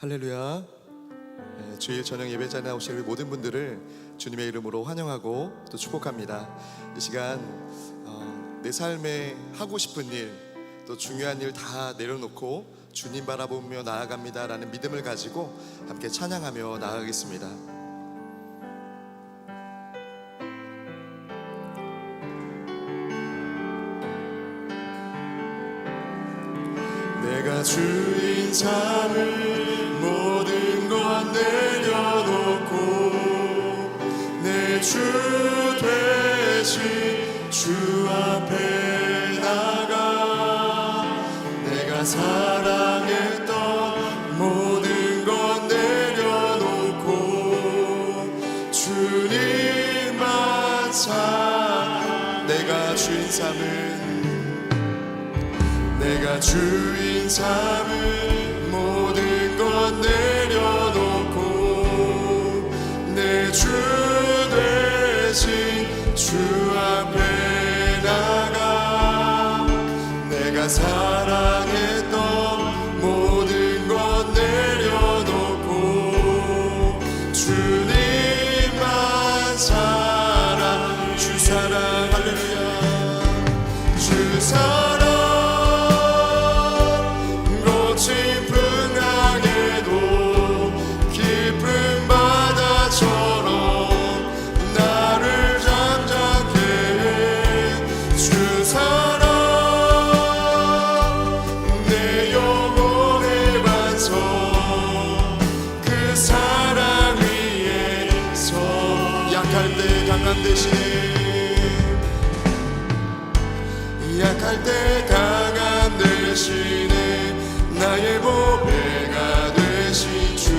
할렐루야. 주일 저녁 예배 자리에 나오실 우리 모든 분들을 주님의 이름으로 환영하고 또 축복합니다. 이 시간 내 삶에 하고 싶은 일, 또 중요한 일 다 내려놓고 주님 바라보며 나아갑니다 라는 믿음을 가지고 함께 찬양하며 나아가겠습니다. 내가 주인 삶을 모든 것 내려놓고 내 주 되신 주 앞에 나가 내가 사랑했던 모든 것 내려놓고 주님만 사 내가 주인 삶을 모든 것 내려놓고 내 주 되신 주 앞에 나가 내가 사랑했던 모든 것 내려놓고 주님만 사랑 주 사랑 할렐루야 주 사랑 약할 때 강한 대신에 나의 보배가 되신 주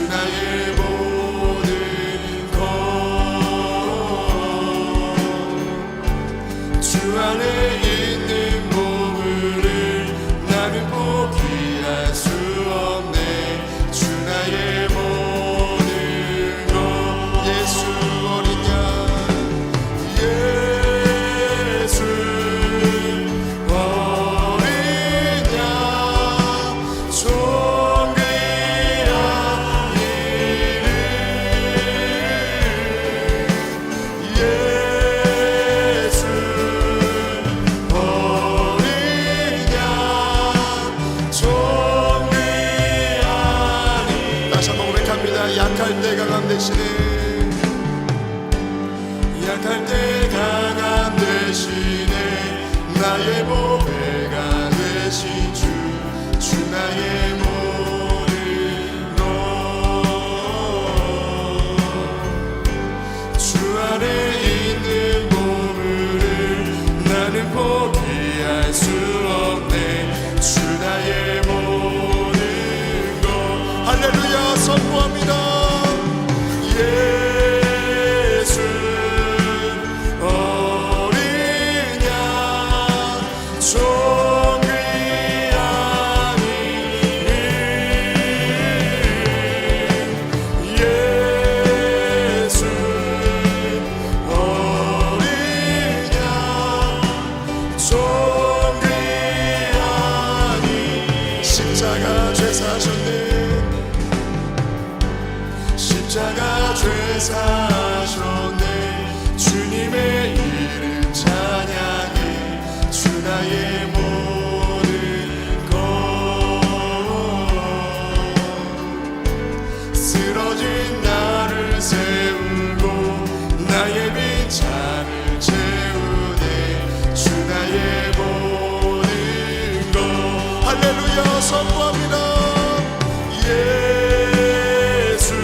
나의 모든 것 주 안에 있는 보물을 나는 포기할 수 없네 주 나의 모든 것 예수 어린 양 약할 때 강한 대신에 나의 보배가 되신 주 나의 모든 것 주 안에 있는 보물을 나는 포기할 수 없네 주 나의 모든 것 할렐루야 선포합니다. 십자가 죄 사셨네 주님의 이름 찬양해 주 나의 모든 것 쓰러진 나를 세우고 나의 빈잔을 채우네 주 나의 모든 것 할렐루야 선포합니다. 예수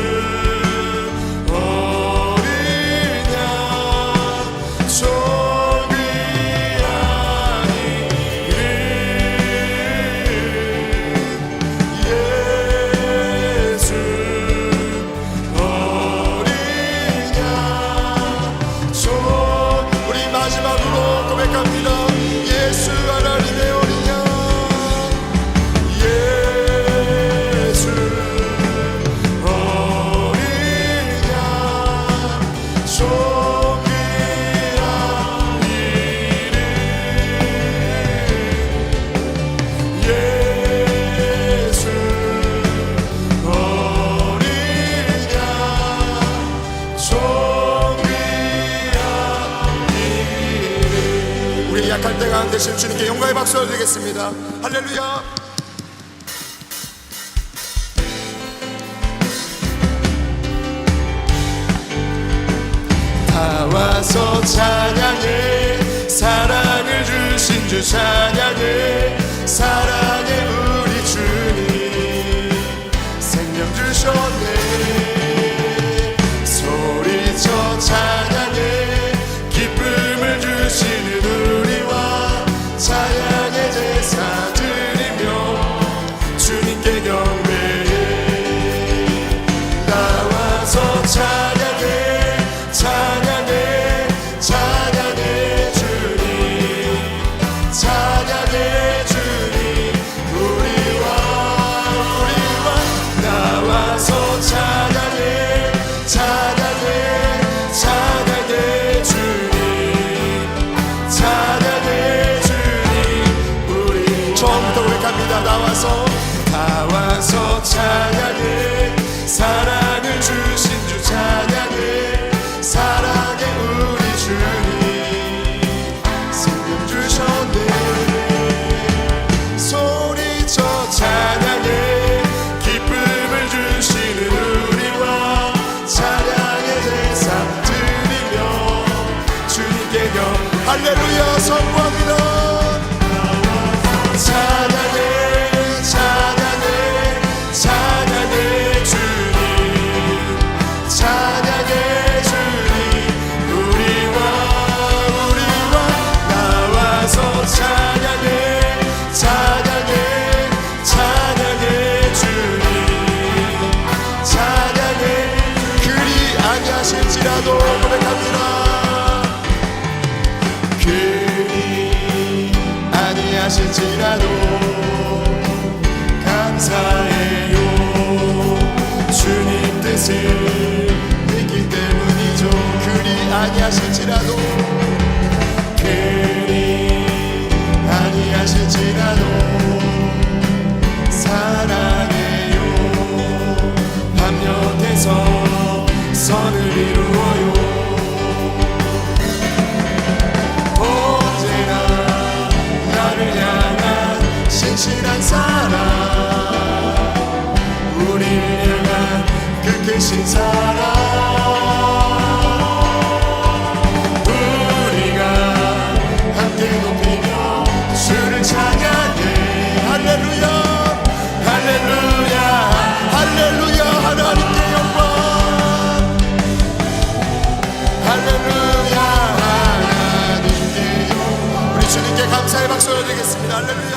주신 주님께 영광의 박수 올리겠습니다. 할렐루야. 다 와서 찬양해, 사랑을 주신 주 찬양해, 사랑해 우리 주님 생명 주셨네. 소리쳐 찬양해, 기쁨을 주시는 우리와 찬양의 제사 드리며 주님께 경배해. 나와서 찬양해, 찬양해, 찬양해 주님, 찬양해 주님, 우리와 나와서 찬양해, 찬양해, 찬양해 주님, 찬양해 주님, 우리 처음부터 고백합니다. 나와서 찬양해, 사랑을 주신 주 찬양해, 사랑해 우리 주님 생명 주셨네. 소리쳐 찬양해, 기쁨을 주시는 우리와 찬양의 제사 드리며 주님께 할렐루야 선포합니다. 찬양해, 찬양해, 찬양해 주님, 찬양해 주님, 우리와 나와서 찬양해, 찬양해, 찬양해 주님, 찬양해. 그리 아니하실지라도 고백합니다. 그리 아니하실지라도 감사해요. 주님 뜻을 믿기 때문이죠. 그리 아니하실지라도, 그리 아니하실지라도 사랑해요. 합력해서 선을 이루어요. 언제나 나를 향한 신실한 사랑, 우리를 향한 그 크신 사랑, 우리가 함께 높이며 주를 찬양해. 할렐루야, 할렐루야, 할렐루야. 하나님께 영광, 할렐루야, 하나님께 영광. 우리 주님께 감사의 박수 올리겠습니다. 할렐루야.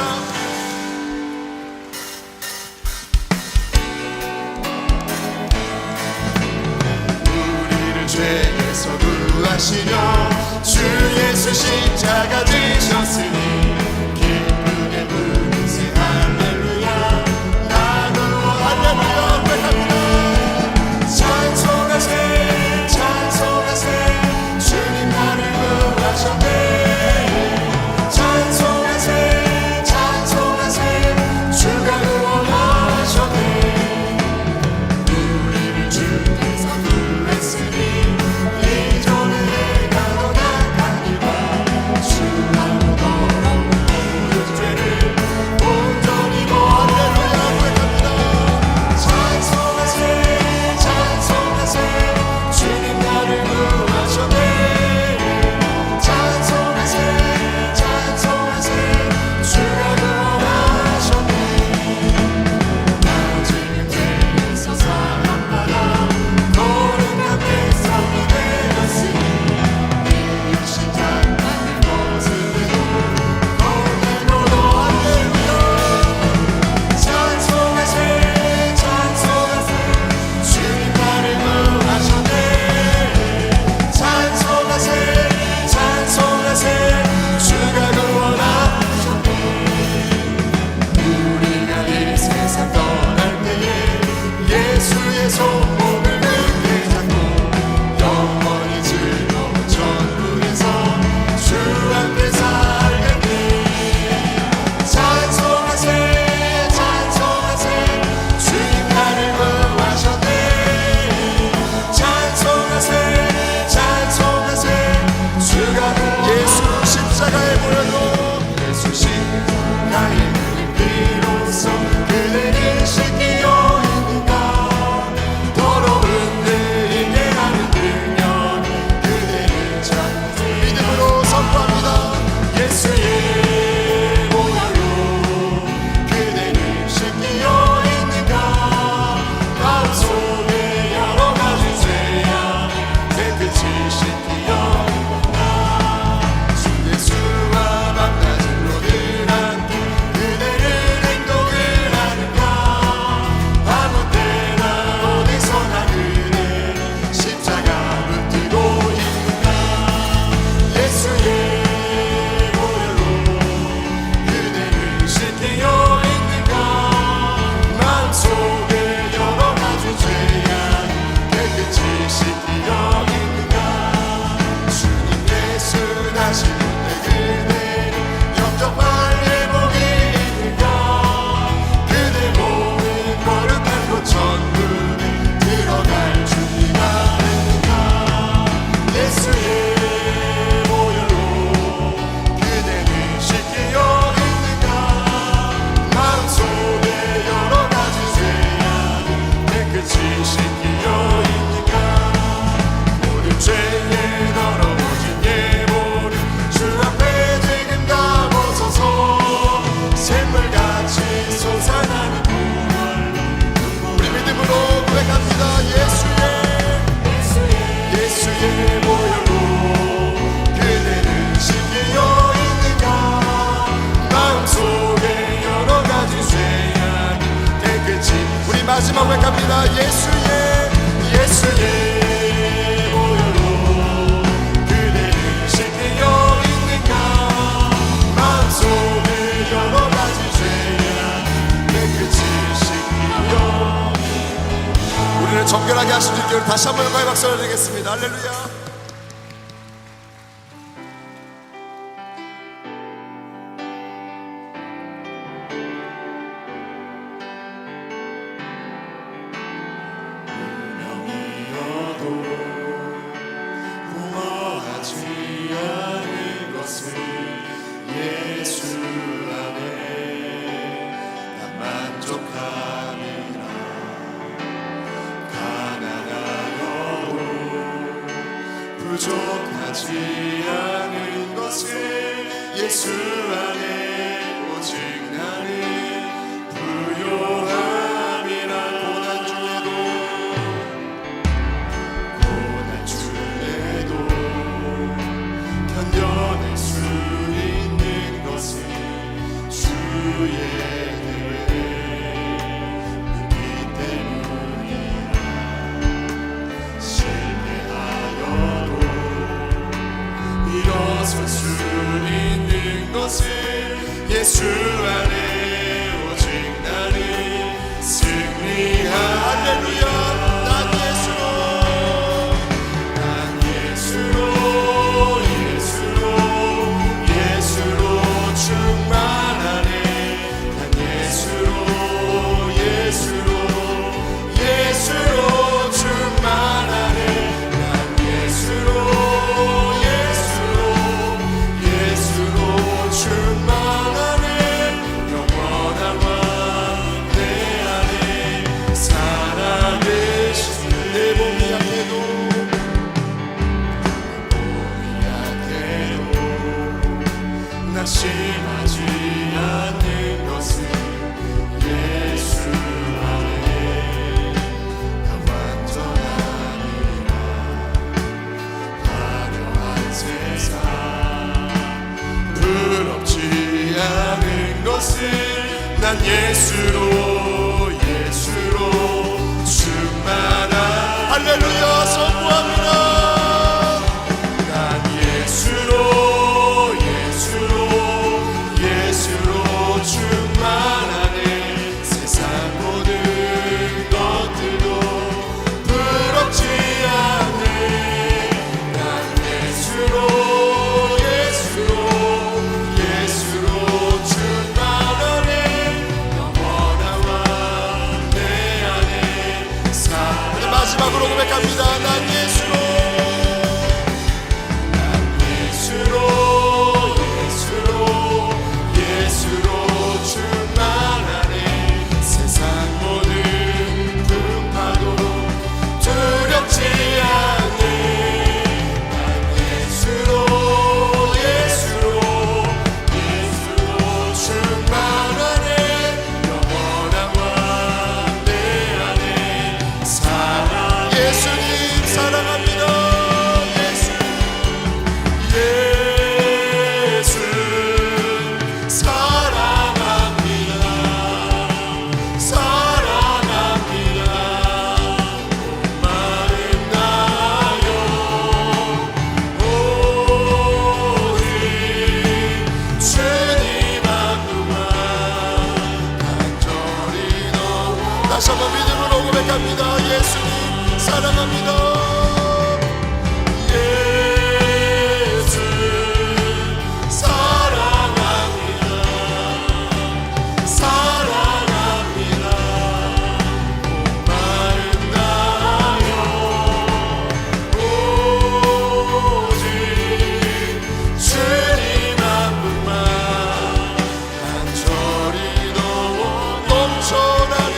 마지막 고백합니다. 예수의 보혈로 그대를 씻기려 있는가. 마음속을 여러 가지 죄야 깨끗이 씻기려. 우리를 정결하게 하신 주께 다시 한번 영광의 박수를 드리겠습니다. 할렐루야. 부족하지 않은 것을 예수 안에 오직 나는 부요함이라. 고난 중에도 견뎌낼 수 있는 것은 주의 은혜이기 때문이라. 일어설 수 있는 것은 예수 안에 오직 나는 승리한. 할렐루야. 예수로 충만하네. 난 예수로 충만하네. 난 예수로 충만하네. 영원한 왕 내 안에 살아계신. 내 몸이 약해도 낙심하지 않는 것은 예수 안에 다 완전하니라. 화려한 세상 부럽지 않은 것은 난 예수로 충만한. 할렐루야. 선포합니다. 난 예수로 충만하네. 세상 모든 것들도 부럽지 않네. 난 예수로 충만하네. 영원한 왕 내 안에 살아. 마지막으로 고백합니다. 난 예수로 충만하네. 세상 모든 풍파도 두렵지 않네. 난 예수로 충만하네. 영원한 왕 내 안에 살아. 예수님 사랑합니다. 다시 한번 믿음으로 고백합니다. 예수님 사랑합니다. 예수 사랑합니다. 온 마음 다하여 오직 주님 한 분만 간절히 넘쳐나네.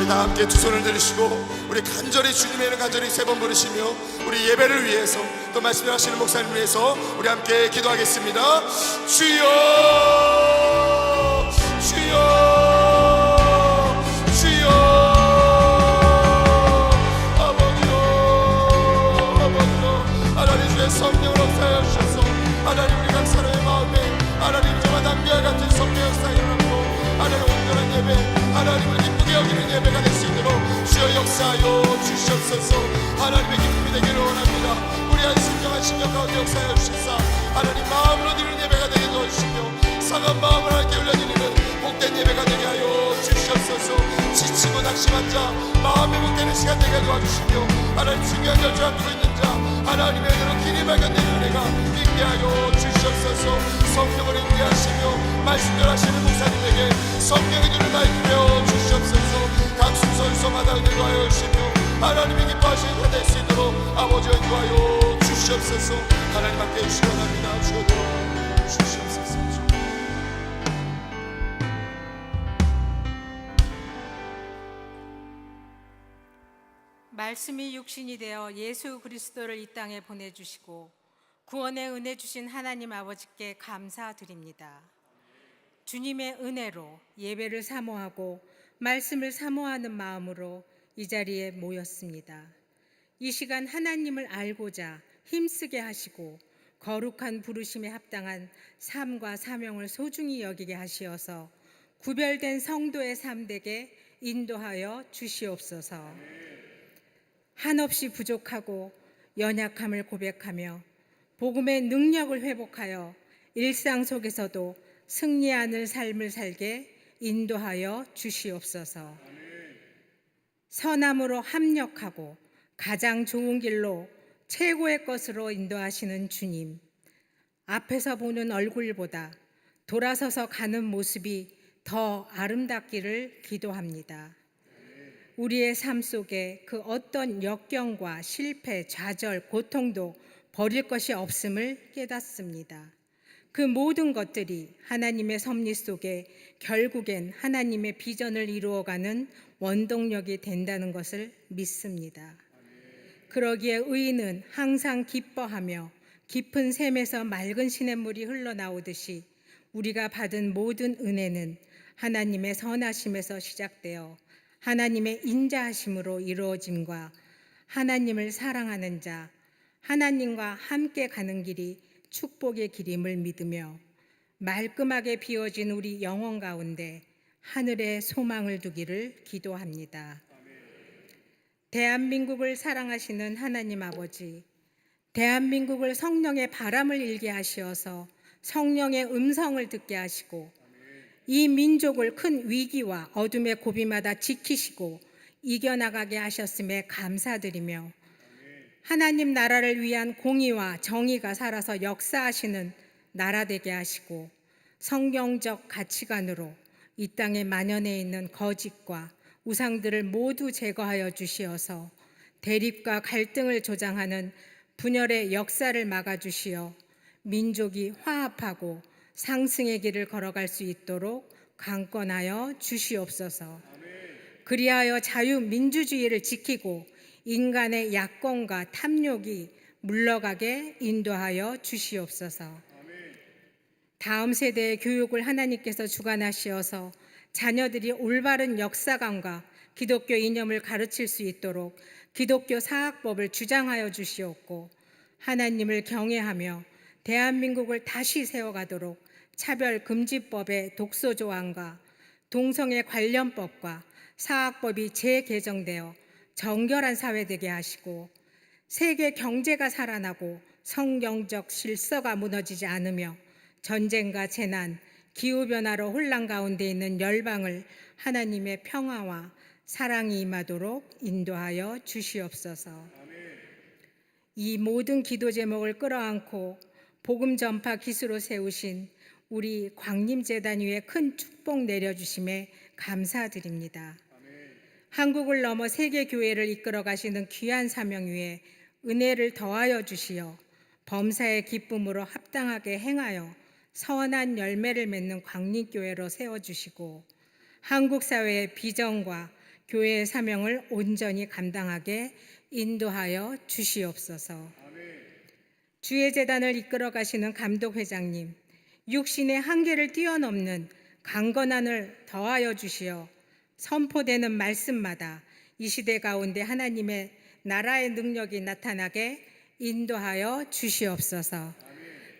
다 함께 두 손을 들으시고 우리 간절히 주님의 이름 간절히 세 번 부르시며 우리 예배를 위해서 또 말씀을 하시는 목사님을 위해서 우리 함께 기도하겠습니다. 주여 주여 주여 아버지요 하나님 주의 성령을 역사하여 주셔서 하나님 우리 각 사람의 마음에 하나님 저와 담비와 같은 성령 역사 일어나고 하나님 온전한 예배 하나님을 기쁘게 여기는 예배가 될 수 있도록 주여 역사하여 주시옵소서. 하나님의 기쁨이 되기를 원합니다. 우리 한 심령 한 심령 가운데 역사하여 주시사 하나님 마음으로 드리는 예배가 되게 도와주시며 상한 마음을 함께 올려드리는 복된 예배가 되게 하여 주시옵소서. 지치고 낙심한 자 마음 회복되는 시간 되게 도와주시며 하나님 중요한 결정 앞두고 있는 자 하나님의 은혜로 길이 발견되는 은혜가 있게 하여 주시옵소서. 성령을 인도하시며 말씀을 하시는 목사님에게 성령의 눈을 밝히게 하여 주시옵소서. 각 순서마다 은혜로 하여 주시며 하나님이 기뻐하시는 자 될 수 있도록 아버지 인도하여 주시옵소서. 하나님 함께 해주시기 원합니다. 주여 도와 주시옵소서. 말씀이 육신이 되어 예수 그리스도를 이 땅에 보내주시고 구원의 은혜 주신 하나님 아버지께 감사드립니다. 주님의 은혜로 예배를 사모하고 말씀을 사모하는 마음으로 이 자리에 모였습니다. 이 시간 하나님을 알고자 힘쓰게 하시고 거룩한 부르심에 합당한 삶과 사명을 소중히 여기게 하시어서 구별된 성도의 삶 되게 인도하여 주시옵소서. 한없이 부족하고 연약함을 고백하며 복음의 능력을 회복하여 일상 속에서도 승리하는 삶을 살게 인도하여 주시옵소서. 선함으로 합력하고 가장 좋은 길로 최고의 것으로 인도하시는 주님, 앞에서 보는 얼굴보다 돌아서서 가는 모습이 더 아름답기를 기도합니다. 우리의 삶 속에 그 어떤 역경과 실패, 좌절, 고통도 버릴 것이 없음을 깨닫습니다. 그 모든 것들이 하나님의 섭리 속에 결국엔 하나님의 비전을 이루어가는 원동력이 된다는 것을 믿습니다. 그러기에 의인은 항상 기뻐하며 깊은 샘에서 맑은 시냇물이 흘러나오듯이 우리가 받은 모든 은혜는 하나님의 선하심에서 시작되어 하나님의 인자하심으로 이루어짐과 하나님을 사랑하는 자, 하나님과 함께 가는 길이 축복의 길임을 믿으며 말끔하게 비워진 우리 영혼 가운데 하늘에 소망을 두기를 기도합니다. 대한민국을 사랑하시는 하나님 아버지, 대한민국을 성령의 바람을 일게 하시어서 성령의 음성을 듣게 하시고 이 민족을 큰 위기와 어둠의 고비마다 지키시고 이겨나가게 하셨음에 감사드리며 하나님 나라를 위한 공의와 정의가 살아서 역사하시는 나라 되게 하시고 성경적 가치관으로 이 땅에 만연해 있는 거짓과 우상들을 모두 제거하여 주시어서 대립과 갈등을 조장하는 분열의 역사를 막아주시어 민족이 화합하고 상승의 길을 걸어갈 수 있도록 강권하여 주시옵소서. 그리하여 자유민주주의를 지키고 인간의 약공과 탐욕이 물러가게 인도하여 주시옵소서. 다음 세대의 교육을 하나님께서 주관하시어서 자녀들이 올바른 역사관과 기독교 이념을 가르칠 수 있도록 기독교 사학법을 주장하여 주시옵고 하나님을 경외하며 대한민국을 다시 세워가도록 차별금지법의 독소 조항과 동성애 관련법과 사학법이 재개정되어 정결한 사회 되게 하시고 세계 경제가 살아나고 성경적 질서가 무너지지 않으며 전쟁과 재난, 기후변화로 혼란 가운데 있는 열방을 하나님의 평화와 사랑이 임하도록 인도하여 주시옵소서. 이 모든 기도 제목을 끌어안고 복음 전파 기수로 세우신 우리 광림재단 위에 큰 축복 내려주심에 감사드립니다. 한국을 넘어 세계 교회를 이끌어 가시는 귀한 사명 위에 은혜를 더하여 주시어 범사의 기쁨으로 합당하게 행하여 선한 열매를 맺는 광림교회로 세워주시고 한국 사회의 비전과 교회의 사명을 온전히 감당하게 인도하여 주시옵소서. 주의 재단을 이끌어 가시는 감독 회장님, 육신의 한계를 뛰어넘는 강건함을 더하여 주시어 선포되는 말씀마다 이 시대 가운데 하나님의 나라의 능력이 나타나게 인도하여 주시옵소서.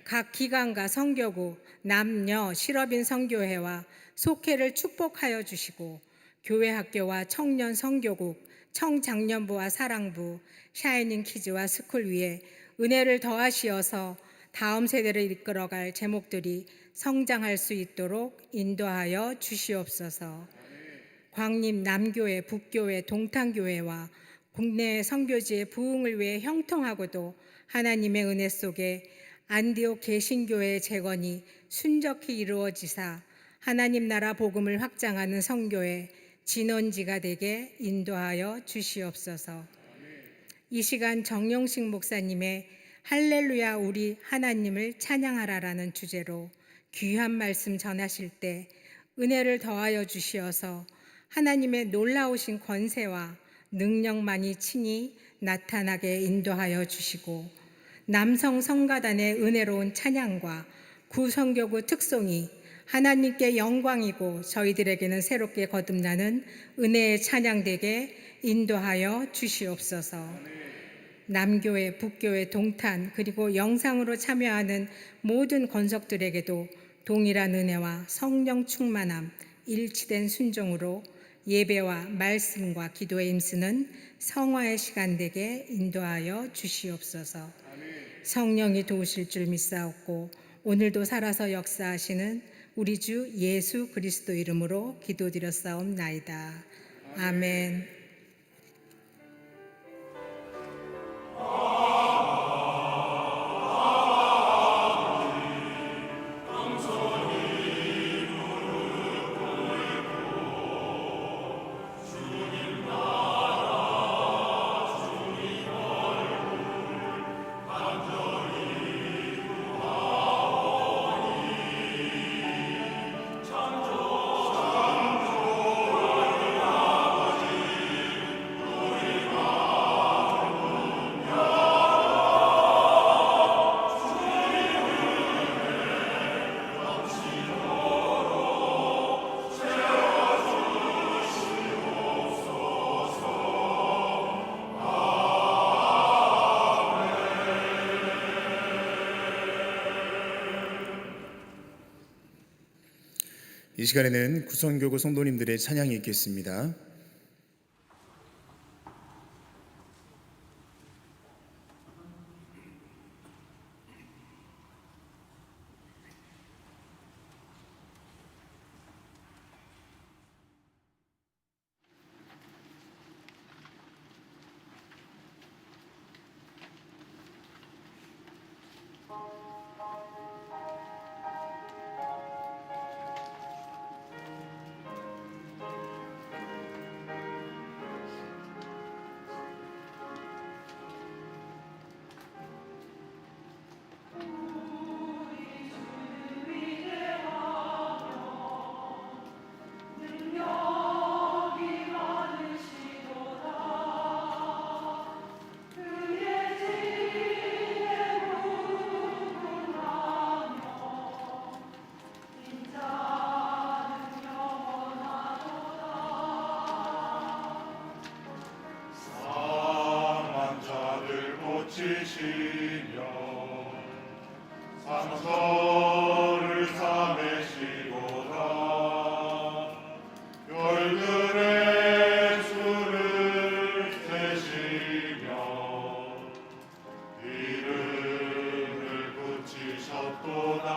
각 기관과 선교구, 남녀 실업인 선교회와 속회를 축복하여 주시고 교회 학교와 청년 선교국, 청장년부와 사랑부, 샤이닝 키즈와 스쿨 위에 은혜를 더하시어서 다음 세대를 이끌어갈 제목들이 성장할 수 있도록 인도하여 주시옵소서. 광림 남교회, 북교회, 동탄교회와 국내 선교지의 부흥을 위해 형통하고도 하나님의 은혜 속에 안디옥 개신교회의 재건이 순적히 이루어지사 하나님 나라 복음을 확장하는 선교의 진원지가 되게 인도하여 주시옵소서. 이 시간 정영식 목사님의 할렐루야 우리 하나님을 찬양하라라는 주제로 귀한 말씀 전하실 때 은혜를 더하여 주시어서 하나님의 놀라우신 권세와 능력만이 친히 나타나게 인도하여 주시고 남성 성가단의 은혜로운 찬양과 구성교구 특송이 하나님께 영광이고 저희들에게는 새롭게 거듭나는 은혜의 찬양되게 인도하여 주시옵소서. 남교회, 북교회, 동탄 그리고 영상으로 참여하는 모든 권속들에게도 동일한 은혜와 성령 충만함, 일치된 순종으로 예배와 말씀과 기도에 힘쓰는 성화의 시간 되게 인도하여 주시옵소서. 성령이 도우실 줄 믿사옵고 오늘도 살아서 역사하시는 우리 주 예수 그리스도 이름으로 기도드렸사옵나이다. 아멘. 이 시간에는 구성교구 성도님들의 찬양이 있겠습니다. 고치시며 상처를 삼으시고다 별들의 수를 세시며 이름을 붙이셨도다.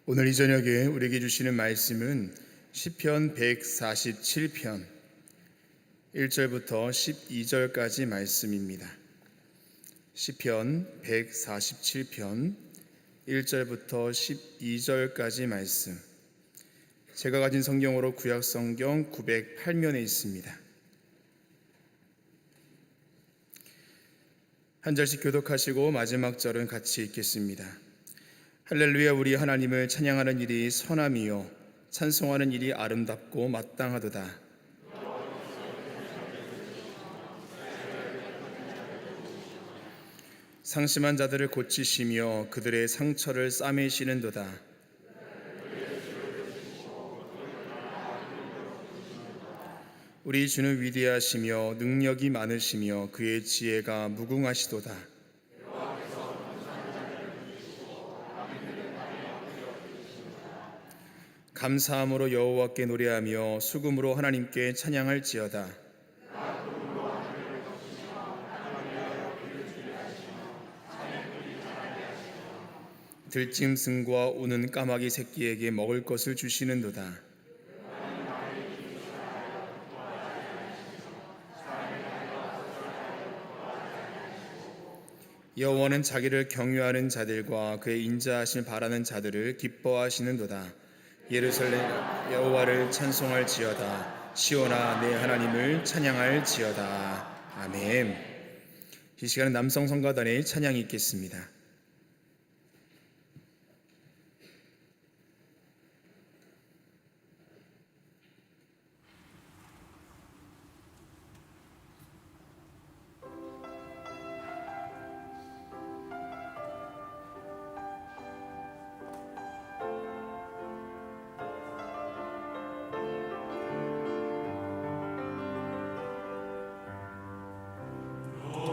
오늘 이 저녁에 우리에게 주시는 말씀은 시편 147편 1절부터 12절까지 말씀입니다. 시편 147편 1절부터 12절까지 말씀. 제가 가진 성경으로 구약 성경 908면에 있습니다. 한 절씩 교독하시고 마지막 절은 같이 읽겠습니다. 할렐루야. 우리 하나님을 찬양하는 일이 선함이요 찬송하는 일이 아름답고 마땅하도다. 상심한 자들을 고치시며 그들의 상처를 싸매시는도다. 우리 주는 위대하시며 능력이 많으시며 그의 지혜가 무궁하시도다. 감사함으로 여호와께 노래하며 수금으로 하나님께 찬양할지어다. 들짐승과 우는 까마귀 새끼에게 먹을 것을 주시는도다. 여호와는 자기를 경유하는 자들과 그의 인자하심을 바라는 자들을 기뻐하시는도다. 예루살렘 여호와를 찬송할지어다. 시온아 내 하나님을 찬양할지어다. 아멘. 이 시간은 남성 성가단의 찬양이 있겠습니다.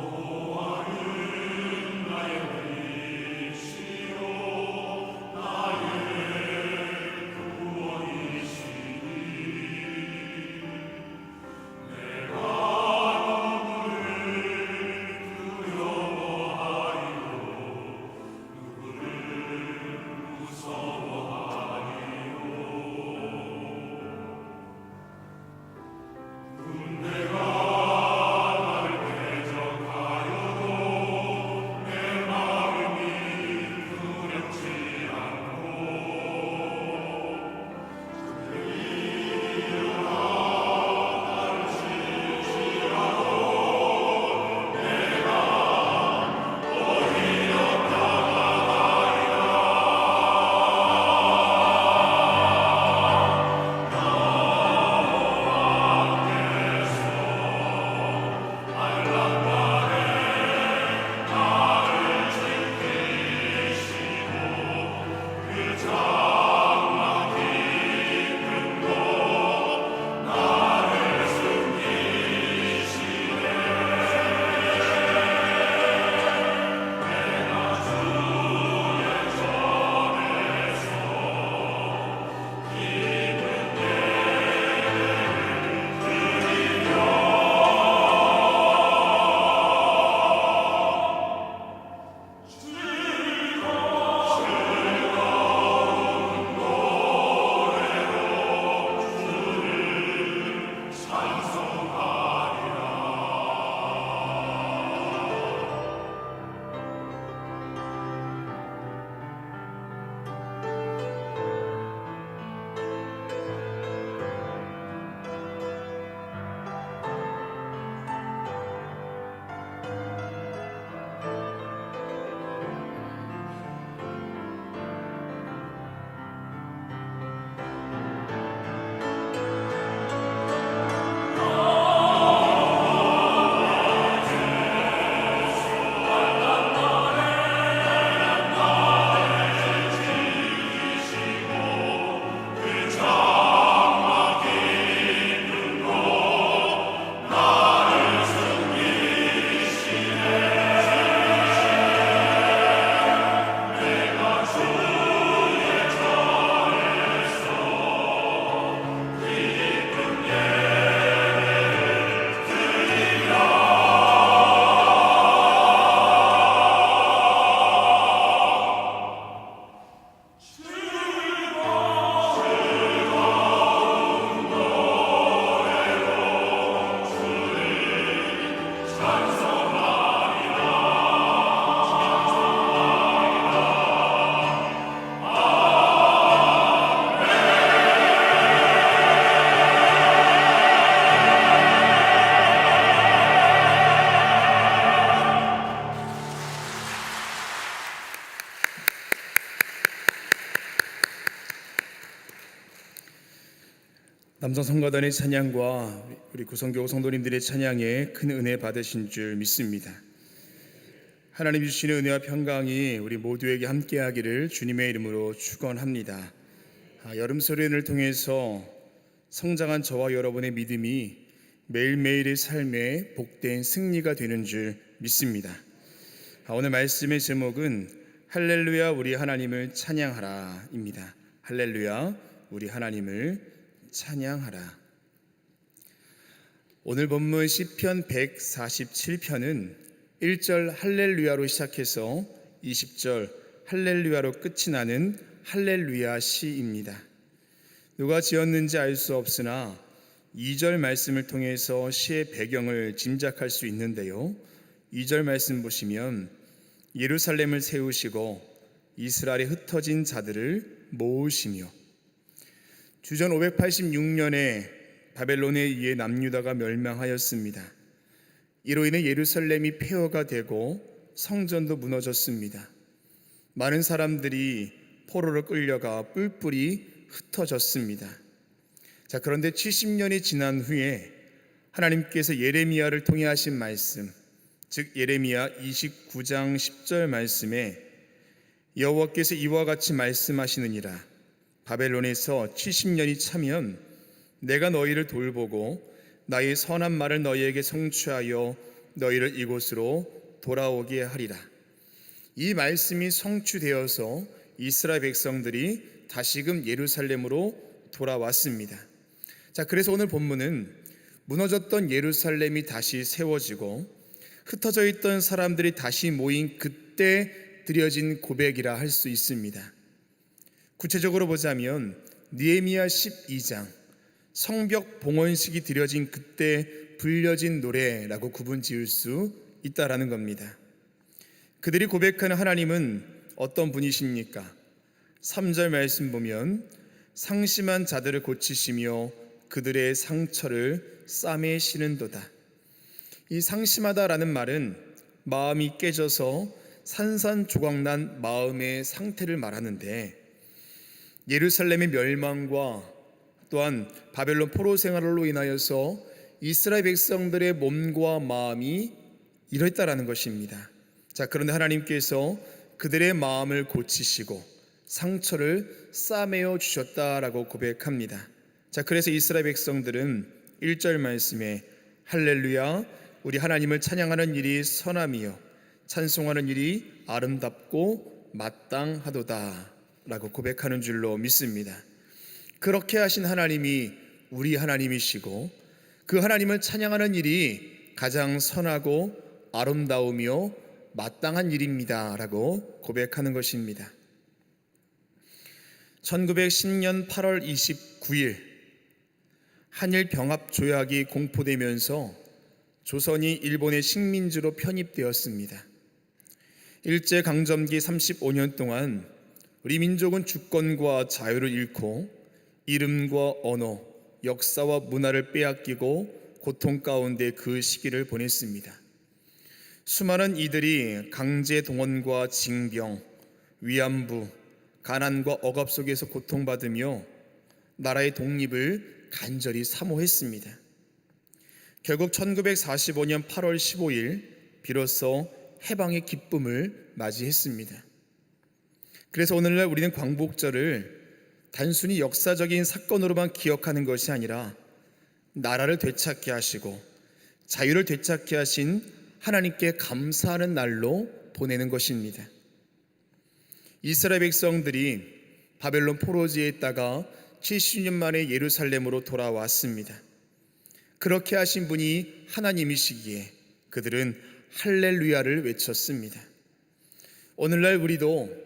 여호와는 나의 남성 성가단의 찬양과 우리 구성교구 성도님들의 찬양에 큰 은혜 받으신 줄 믿습니다. 하나님 주시는 은혜와 평강이 우리 모두에게 함께하기를 주님의 이름으로 축원합니다. 여름 소련을 통해서 성장한 저와 여러분의 믿음이 매일매일의 삶에 복된 승리가 되는 줄 믿습니다. 오늘 말씀의 제목은 할렐루야 우리 하나님을 찬양하라입니다. 할렐루야 우리 하나님을 찬양하라. 오늘 본문 시편 147편은 1절 할렐루야로 시작해서 20절 할렐루야로 끝이 나는 할렐루야 시입니다. 누가 지었는지 알 수 없으나 2절 말씀을 통해서 시의 배경을 짐작할 수 있는데요. 2절 말씀 보시면 예루살렘을 세우시고 이스라엘에 흩어진 자들을 모으시며, 주전 586년에 바벨론에 의해 남유다가 멸망하였습니다. 이로 인해 예루살렘이 폐허가 되고 성전도 무너졌습니다. 많은 사람들이 포로로 끌려가 뿔뿔이 흩어졌습니다. 그런데 70년이 지난 후에 하나님께서 예레미야를 통해 하신 말씀, 즉 예레미야 29장 10절 말씀에 여호와께서 이와 같이 말씀하시느니라. 바벨론에서 70년이 차면 내가 너희를 돌보고 나의 선한 말을 너희에게 성취하여 너희를 이곳으로 돌아오게 하리라. 이 말씀이 성취되어서 이스라엘 백성들이 다시금 예루살렘으로 돌아왔습니다. 그래서 오늘 본문은 무너졌던 예루살렘이 다시 세워지고 흩어져 있던 사람들이 다시 모인 그때 드려진 고백이라 할 수 있습니다. 구체적으로 보자면 느헤미야 12장 성벽 봉헌식이 드려진 그때 불려진 노래라고 구분 지을 수 있다라는 겁니다. 그들이 고백하는 하나님은 어떤 분이십니까? 3절 말씀 보면 상심한 자들을 고치시며 그들의 상처를 싸매시는도다. 이 상심하다라는 말은 마음이 깨져서 산산조각난 마음의 상태를 말하는데, 예루살렘의 멸망과 또한 바벨론 포로 생활로 인하여서 이스라엘 백성들의 몸과 마음이 이랬다라는 것입니다. 그런데 하나님께서 그들의 마음을 고치시고 상처를 싸매어 주셨다라고 고백합니다. 그래서 이스라엘 백성들은 1절 말씀에 할렐루야 우리 하나님을 찬양하는 일이 선함이요 찬송하는 일이 아름답고 마땅하도다 라고 고백하는 줄로 믿습니다. 그렇게 하신 하나님이 우리 하나님이시고 그 하나님을 찬양하는 일이 가장 선하고 아름다우며 마땅한 일입니다 라고 고백하는 것입니다. 1910년 8월 29일 한일 병합 조약이 공포되면서 조선이 일본의 식민지로 편입되었습니다. 일제강점기 35년 동안 우리 민족은 주권과 자유를 잃고 이름과 언어, 역사와 문화를 빼앗기고 고통 가운데 그 시기를 보냈습니다. 수많은 이들이 강제 동원과 징병, 위안부, 가난과 억압 속에서 고통받으며 나라의 독립을 간절히 사모했습니다. 결국 1945년 8월 15일 비로소 해방의 기쁨을 맞이했습니다. 그래서 오늘날 우리는 광복절을 단순히 역사적인 사건으로만 기억하는 것이 아니라 나라를 되찾게 하시고 자유를 되찾게 하신 하나님께 감사하는 날로 보내는 것입니다. 이스라엘 백성들이 바벨론 포로지에 있다가 70년 만에 예루살렘으로 돌아왔습니다. 그렇게 하신 분이 하나님이시기에 그들은 할렐루야를 외쳤습니다. 오늘날 우리도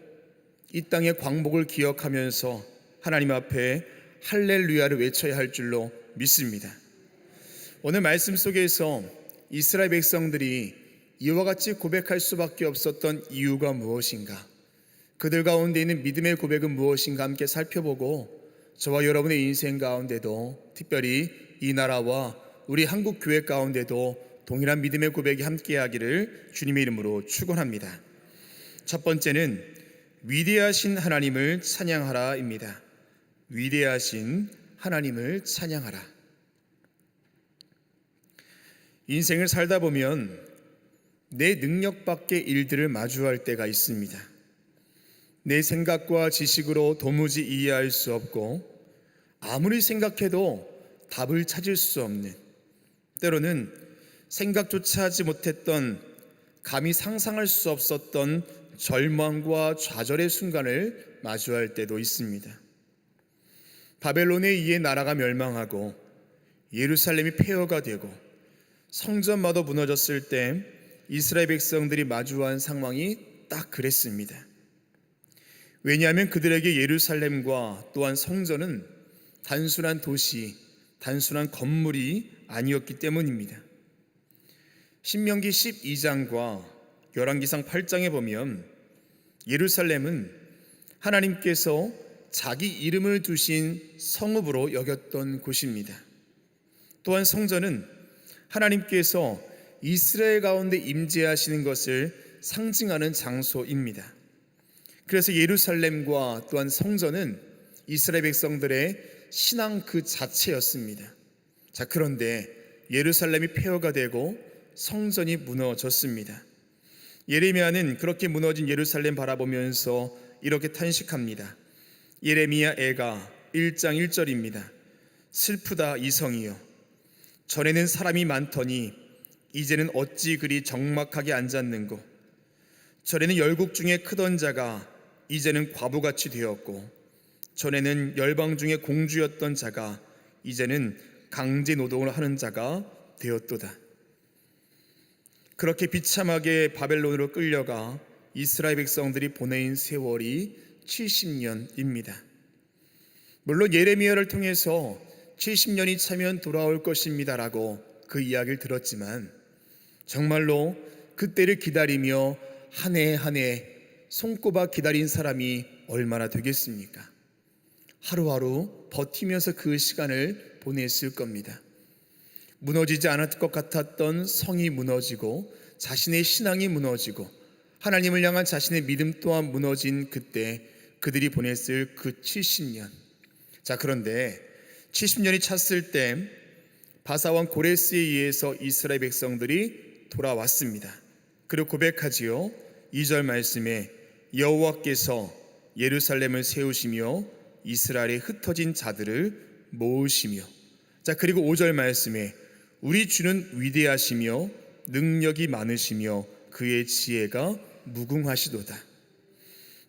이 땅의 광복을 기억하면서 하나님 앞에 할렐루야를 외쳐야 할 줄로 믿습니다. 오늘 말씀 속에서 이스라엘 백성들이 이와 같이 고백할 수밖에 없었던 이유가 무엇인가, 그들 가운데 있는 믿음의 고백은 무엇인가 함께 살펴보고 저와 여러분의 인생 가운데도 특별히 이 나라와 우리 한국 교회 가운데도 동일한 믿음의 고백이 함께하기를 주님의 이름으로 축원합니다. 첫 번째는 위대하신 하나님을 찬양하라입니다. 위대하신 하나님을 찬양하라. 인생을 살다 보면 내 능력 밖의 일들을 마주할 때가 있습니다. 내 생각과 지식으로 도무지 이해할 수 없고 아무리 생각해도 답을 찾을 수 없는, 때로는 생각조차 하지 못했던, 감히 상상할 수 없었던 절망과 좌절의 순간을 마주할 때도 있습니다. 바벨론에 의해 나라가 멸망하고 예루살렘이 폐허가 되고 성전마저 무너졌을 때 이스라엘 백성들이 마주한 상황이 딱 그랬습니다. 왜냐하면 그들에게 예루살렘과 또한 성전은 단순한 도시, 단순한 건물이 아니었기 때문입니다. 신명기 12장과 열왕기상 8장에 보면 예루살렘은 하나님께서 자기 이름을 두신 성읍으로 여겼던 곳입니다. 또한 성전은 하나님께서 이스라엘 가운데 임재하시는 것을 상징하는 장소입니다. 그래서 예루살렘과 또한 성전은 이스라엘 백성들의 신앙 그 자체였습니다. 자, 그런데 예루살렘이 폐허가 되고 성전이 무너졌습니다. 예레미야는 그렇게 무너진 예루살렘 바라보면서 이렇게 탄식합니다. 예레미야 애가 1장 1절입니다. 슬프다 이 성이여, 전에는 사람이 많더니 이제는 어찌 그리 적막하게 앉았는고, 전에는 열국 중에 크던 자가 이제는 과부같이 되었고, 전에는 열방 중에 공주였던 자가 이제는 강제 노동을 하는 자가 되었도다. 그렇게 비참하게 바벨론으로 끌려가 이스라엘 백성들이 보낸 세월이 70년입니다. 물론 예레미야를 통해서 70년이 차면 돌아올 것입니다라고 그 이야기를 들었지만, 정말로 그때를 기다리며 한 해 한 해 손꼽아 기다린 사람이 얼마나 되겠습니까? 하루하루 버티면서 그 시간을 보냈을 겁니다. 무너지지 않을 것 같았던 성이 무너지고 자신의 신앙이 무너지고 하나님을 향한 자신의 믿음 또한 무너진 그때 그들이 보냈을 그 70년. 자, 그런데 70년이 찼을 때 바사왕 고레스에 의해서 이스라엘 백성들이 돌아왔습니다. 그리고 고백하지요. 2절 말씀에 여호와께서 예루살렘을 세우시며 이스라엘에 흩어진 자들을 모으시며, 자, 그리고 5절 말씀에 우리 주는 위대하시며 능력이 많으시며 그의 지혜가 무궁하시도다.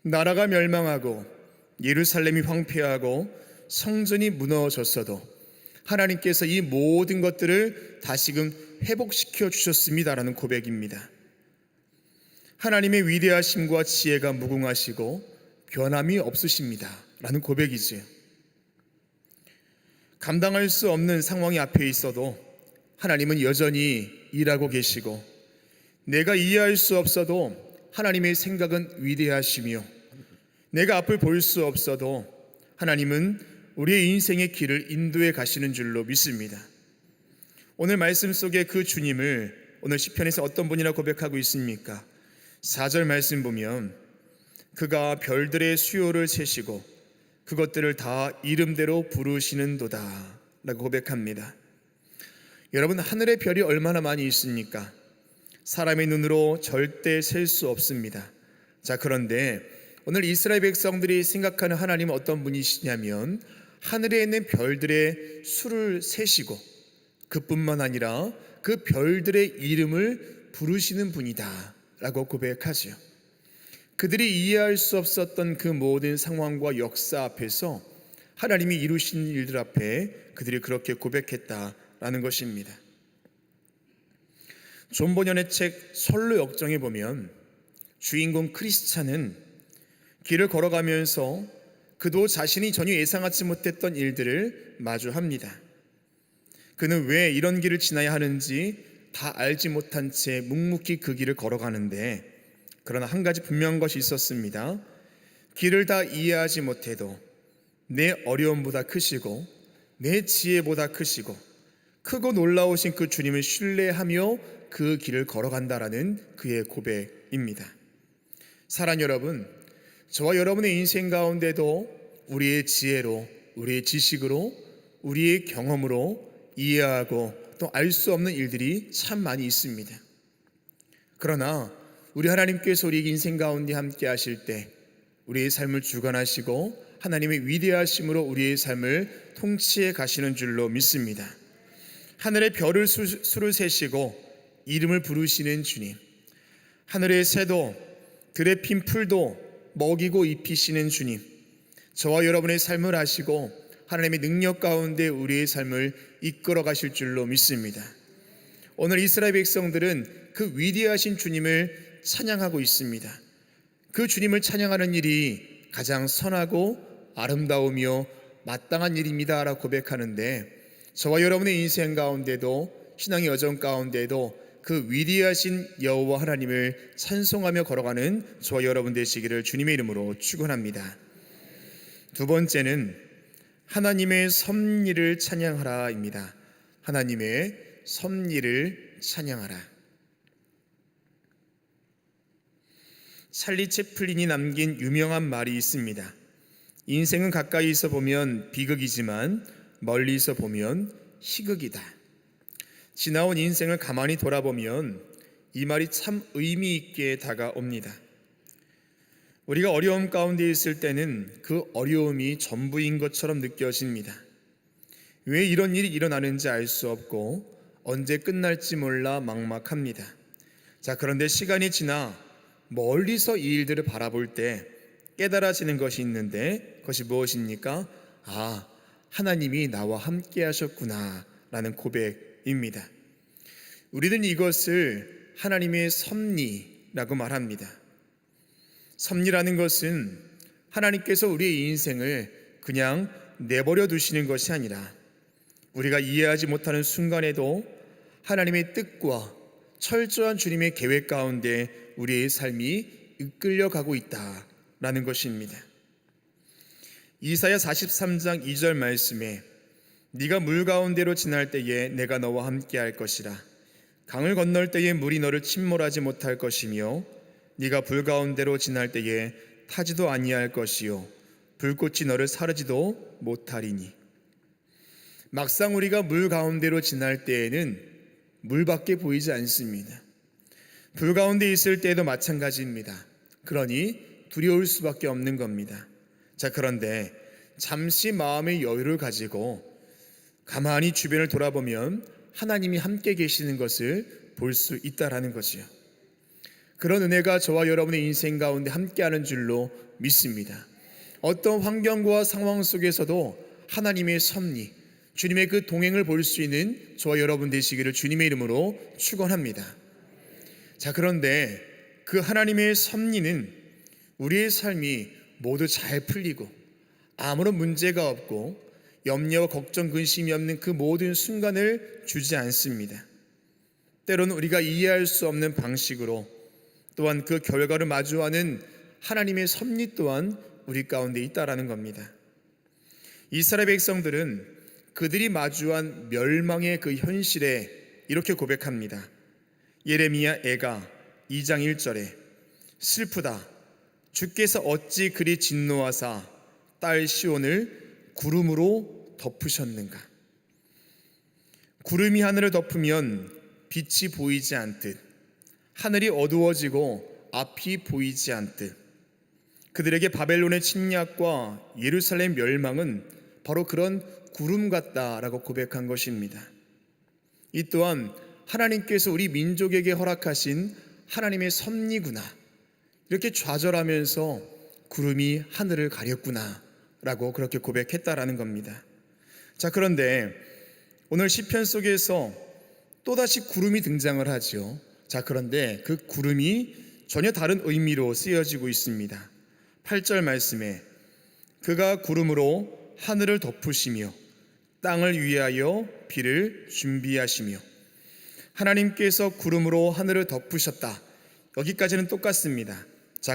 나라가 멸망하고 예루살렘이 황폐하고 성전이 무너졌어도 하나님께서 이 모든 것들을 다시금 회복시켜 주셨습니다라는 고백입니다. 하나님의 위대하심과 지혜가 무궁하시고 변함이 없으십니다 라는 고백이지요. 감당할 수 없는 상황이 앞에 있어도 하나님은 여전히 일하고 계시고, 내가 이해할 수 없어도 하나님의 생각은 위대하시며, 내가 앞을 볼 수 없어도 하나님은 우리의 인생의 길을 인도해 가시는 줄로 믿습니다. 오늘 말씀 속에 그 주님을 오늘 시편에서 어떤 분이라 고백하고 있습니까? 4절 말씀 보면 그가 별들의 수요를 세시고 그것들을 다 이름대로 부르시는도다 라고 고백합니다. 여러분, 하늘의 별이 얼마나 많이 있습니까? 사람의 눈으로 절대 셀 수 없습니다. 자, 그런데 오늘 이스라엘 백성들이 생각하는 하나님은 어떤 분이시냐면 하늘에 있는 별들의 수를 세시고 그뿐만 아니라 그 별들의 이름을 부르시는 분이다 라고 고백하죠. 그들이 이해할 수 없었던 그 모든 상황과 역사 앞에서 하나님이 이루신 일들 앞에 그들이 그렇게 고백했다라는 것입니다. 존 버년의 책 선로 역정에 보면 주인공 크리스찬은 길을 걸어가면서 그도 자신이 전혀 예상하지 못했던 일들을 마주합니다. 그는 왜 이런 길을 지나야 하는지 다 알지 못한 채 묵묵히 그 길을 걸어가는데, 그러나 한 가지 분명한 것이 있었습니다. 길을 다 이해하지 못해도 내 어려움보다 크시고 내 지혜보다 크시고 크고 놀라우신 그 주님을 신뢰하며 그 길을 걸어간다라는 그의 고백입니다. 사랑 여러분, 저와 여러분의 인생 가운데도 우리의 지혜로, 우리의 지식으로, 우리의 경험으로 이해하고 또 알 수 없는 일들이 참 많이 있습니다. 그러나 우리 하나님께서 우리 인생 가운데 함께 하실 때 우리의 삶을 주관하시고 하나님의 위대하심으로 우리의 삶을 통치해 가시는 줄로 믿습니다. 하늘의 별을 수를 세시고 이름을 부르시는 주님, 하늘의 새도 들에 핀 풀도 먹이고 입히시는 주님, 저와 여러분의 삶을 아시고 하나님의 능력 가운데 우리의 삶을 이끌어 가실 줄로 믿습니다. 오늘 이스라엘 백성들은 그 위대하신 주님을 찬양하고 있습니다. 그 주님을 찬양하는 일이 가장 선하고 아름다우며 마땅한 일입니다 라고 고백하는데, 저와 여러분의 인생 가운데도 신앙의 여정 가운데도 그 위대하신 여호와 하나님을 찬송하며 걸어가는 저와 여러분 되시기를 주님의 이름으로 축원합니다. 두 번째는 하나님의 섭리를 찬양하라입니다. 하나님의 섭리를 찬양하라. 찰리 채플린이 남긴 유명한 말이 있습니다. 인생은 가까이서 보면 비극이지만 멀리서 보면 희극이다. 지나온 인생을 가만히 돌아보면 이 말이 참 의미 있게 다가옵니다. 우리가 어려움 가운데 있을 때는 그 어려움이 전부인 것처럼 느껴집니다. 왜 이런 일이 일어나는지 알 수 없고 언제 끝날지 몰라 막막합니다. 그런데 시간이 지나 멀리서 이 일들을 바라볼 때 깨달아지는 것이 있는데, 그것이 무엇입니까? 하나님이 나와 함께 하셨구나 라는 고백입니다. 우리는 이것을 하나님의 섭리라고 말합니다. 섭리라는 것은 하나님께서 우리의 인생을 그냥 내버려 두시는 것이 아니라 우리가 이해하지 못하는 순간에도 하나님의 뜻과 철저한 주님의 계획 가운데 우리의 삶이 이끌려가고 있다라는 것입니다. 이사야 43장 2절 말씀에 네가 물 가운데로 지날 때에 내가 너와 함께 할 것이라. 강을 건널 때에 물이 너를 침몰하지 못할 것이며 네가 불 가운데로 지날 때에 타지도 아니할 것이요 불꽃이 너를 사르지도 못하리니. 막상 우리가 물 가운데로 지날 때에는 물밖에 보이지 않습니다. 불 가운데 있을 때에도 마찬가지입니다. 그러니 두려울 수밖에 없는 겁니다. 그런데 잠시 마음의 여유를 가지고 가만히 주변을 돌아보면 하나님이 함께 계시는 것을 볼 수 있다라는 거지요. 그런 은혜가 저와 여러분의 인생 가운데 함께하는 줄로 믿습니다. 어떤 환경과 상황 속에서도 하나님의 섭리, 주님의 그 동행을 볼 수 있는 저와 여러분 되시기를 주님의 이름으로 축원합니다. 그런데 그 하나님의 섭리는 우리의 삶이 모두 잘 풀리고 아무런 문제가 없고 염려와 걱정, 근심이 없는 그 모든 순간을 주지 않습니다. 때로는 우리가 이해할 수 없는 방식으로 또한 그 결과를 마주하는 하나님의 섭리 또한 우리 가운데 있다라는 겁니다. 이스라엘 백성들은 그들이 마주한 멸망의 그 현실에 이렇게 고백합니다. 예레미야 애가 2장 1절에 슬프다. 주께서 어찌 그리 진노하사 딸 시온을 구름으로 덮으셨는가. 구름이 하늘을 덮으면 빛이 보이지 않듯 하늘이 어두워지고 앞이 보이지 않듯 그들에게 바벨론의 침략과 예루살렘 멸망은 바로 그런 구름 같다라고 고백한 것입니다. 이 또한 하나님께서 우리 민족에게 허락하신 하나님의 섭리구나, 이렇게 좌절하면서 구름이 하늘을 가렸구나 라고 그렇게 고백했다라는 겁니다. 그런데 오늘 시편 속에서 또다시 구름이 등장을 하죠. 그런데 그 구름이 전혀 다른 의미로 쓰여지고 있습니다. 8절 말씀에 그가 구름으로 하늘을 덮으시며 땅을 위하여 비를 준비하시며. 하나님께서 구름으로 하늘을 덮으셨다. 여기까지는 똑같습니다.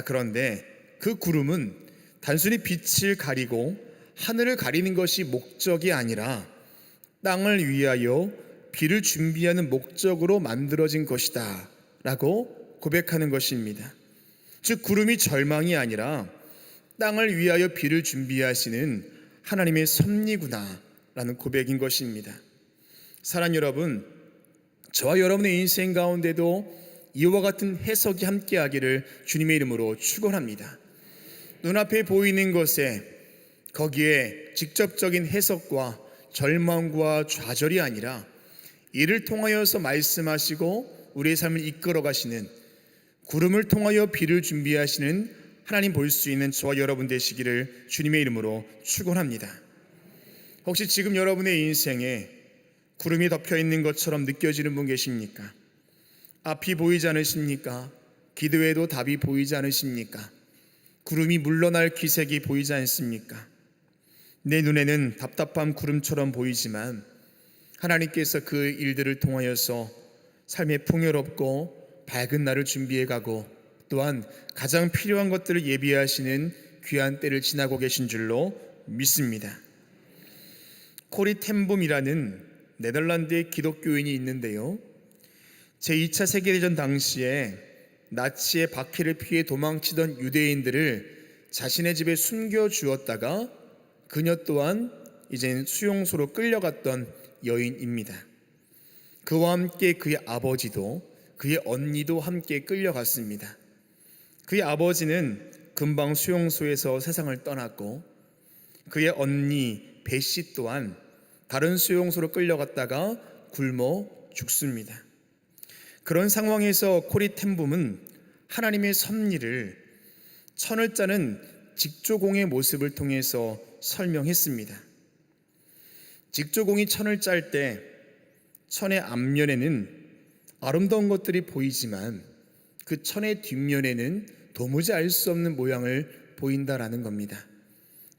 그런데 그 구름은 단순히 빛을 가리고 하늘을 가리는 것이 목적이 아니라 땅을 위하여 비를 준비하는 목적으로 만들어진 것이다 라고 고백하는 것입니다. 즉 구름이 절망이 아니라 땅을 위하여 비를 준비하시는 하나님의 섭리구나 라는 고백인 것입니다. 사랑하는 여러분, 저와 여러분의 인생 가운데도 이와 같은 해석이 함께하기를 주님의 이름으로 축원합니다. 눈앞에 보이는 것에 거기에 직접적인 해석과 절망과 좌절이 아니라 이를 통하여서 말씀하시고 우리의 삶을 이끌어 가시는, 구름을 통하여 비를 준비하시는 하나님 볼 수 있는 저와 여러분 되시기를 주님의 이름으로 축원합니다. 혹시 지금 여러분의 인생에 구름이 덮여 있는 것처럼 느껴지는 분 계십니까? 앞이 보이지 않으십니까? 기도해도 답이 보이지 않으십니까? 구름이 물러날 기색이 보이지 않습니까? 내 눈에는 답답한 구름처럼 보이지만 하나님께서 그 일들을 통하여서 삶의 풍요롭고 밝은 날을 준비해 가고 또한 가장 필요한 것들을 예비하시는 귀한 때를 지나고 계신 줄로 믿습니다. 코리 텐붐이라는 네덜란드의 기독교인이 있는데요, 제2차 세계대전 당시에 나치의 박해를 피해 도망치던 유대인들을 자신의 집에 숨겨주었다가 그녀 또한 이젠 수용소로 끌려갔던 여인입니다. 그와 함께 그의 아버지도 그의 언니도 함께 끌려갔습니다. 그의 아버지는 금방 수용소에서 세상을 떠났고 그의 언니 베시 또한 다른 수용소로 끌려갔다가 굶어 죽습니다. 그런 상황에서 코리 텐붐은 하나님의 섭리를 천을 짜는 직조공의 모습을 통해서 설명했습니다. 직조공이 천을 짤 때 천의 앞면에는 아름다운 것들이 보이지만 그 천의 뒷면에는 도무지 알 수 없는 모양을 보인다라는 겁니다.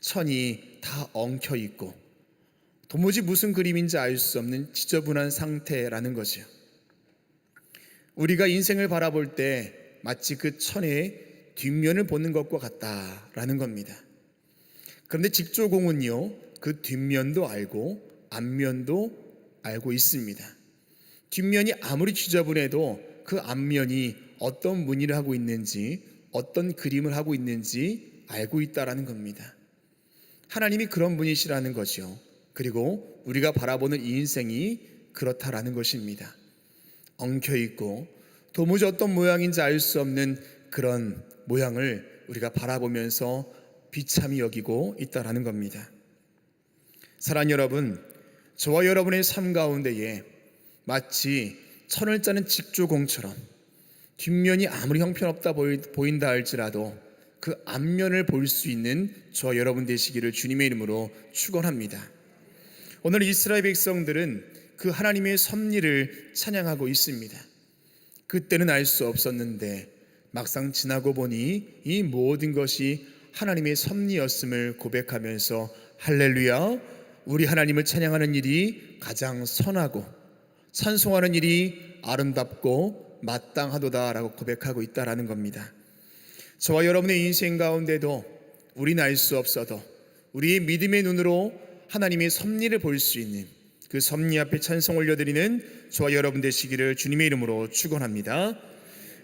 천이 다 엉켜 있고 도무지 무슨 그림인지 알 수 없는 지저분한 상태라는 거죠. 우리가 인생을 바라볼 때 마치 그 천의 뒷면을 보는 것과 같다라는 겁니다. 그런데 직조공은요, 그 뒷면도 알고 앞면도 알고 있습니다. 뒷면이 아무리 지저분해도 그 앞면이 어떤 무늬를 하고 있는지, 어떤 그림을 하고 있는지 알고 있다라는 겁니다. 하나님이 그런 분이시라는 거죠. 그리고 우리가 바라보는 이 인생이 그렇다라는 것입니다. 엉켜있고 도무지 어떤 모양인지 알 수 없는 그런 모양을 우리가 바라보면서 비참히 여기고 있다라는 겁니다. 사랑하는 여러분, 저와 여러분의 삶 가운데에 마치 천을 짜는 직조공처럼 뒷면이 아무리 형편없다 보인다 할지라도 그 앞면을 볼 수 있는 저와 여러분 되시기를 주님의 이름으로 축원합니다. 오늘 이스라엘 백성들은 그 하나님의 섭리를 찬양하고 있습니다. 그때는 알 수 없었는데 막상 지나고 보니 이 모든 것이 하나님의 섭리였음을 고백하면서 할렐루야, 우리 하나님을 찬양하는 일이 가장 선하고 찬송하는 일이 아름답고 마땅하도다라고 고백하고 있다라는 겁니다. 저와 여러분의 인생 가운데도 우리는 알 수 없어도 우리의 믿음의 눈으로 하나님의 섭리를 볼 수 있는 그 섭리 앞에 찬송 올려드리는 저와 여러분 되시기를 주님의 이름으로 축원합니다.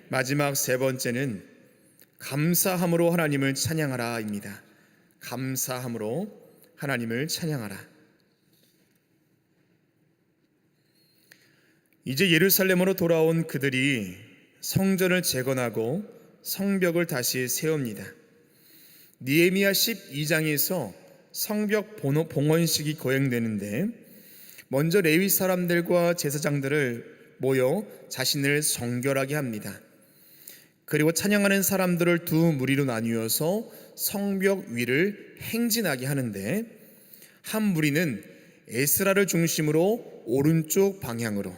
마지막 세 번째는 감사함으로 하나님을 찬양하라입니다. 감사함으로 하나님을 찬양하라. 이제 예루살렘으로 돌아온 그들이 성전을 재건하고 성벽을 다시 세웁니다. 느헤미야 12장에서 성벽 봉헌식이 거행되는데 먼저 레위 사람들과 제사장들을 모여 자신을 정결하게 합니다. 그리고 찬양하는 사람들을 두 무리로 나뉘어서 성벽 위를 행진하게 하는데 한 무리는 에스라를 중심으로 오른쪽 방향으로,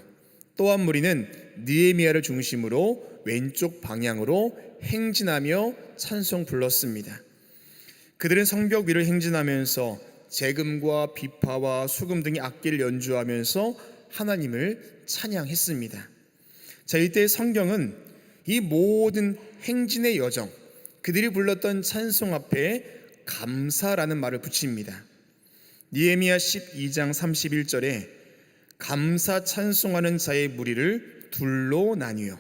또 한 무리는 느헤미야를 중심으로 왼쪽 방향으로 행진하며 찬송 불렀습니다. 그들은 성벽 위를 행진하면서 재금과 비파와 수금 등의 악기를 연주하면서 하나님을 찬양했습니다. 자, 이때 성경은 이 모든 행진의 여정, 그들이 불렀던 찬송 앞에 감사라는 말을 붙입니다. 느헤미야 12장 31절에 감사 찬송하는 자의 무리를 둘로 나뉘어,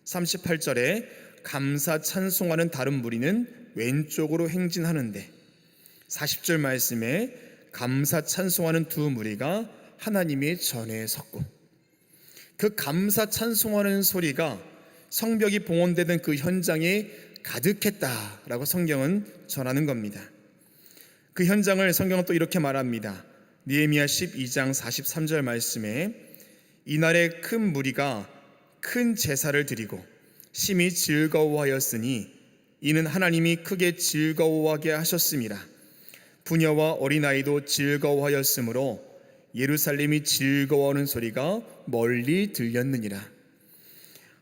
38절에 감사 찬송하는 다른 무리는 왼쪽으로 행진하는데, 40절 말씀에 감사 찬송하는 두 무리가 하나님의 전에 섰고, 그 감사 찬송하는 소리가 성벽이 봉헌되던 그 현장에 가득했다라고 성경은 전하는 겁니다. 그 현장을 성경은 또 이렇게 말합니다. 느헤미야 12장 43절 말씀에 이날에 큰 무리가 큰 제사를 드리고 심히 즐거워하였으니 이는 하나님이 크게 즐거워하게 하셨음이라. 부녀와 어린아이도 즐거워하였으므로 예루살렘이 즐거워하는 소리가 멀리 들렸느니라.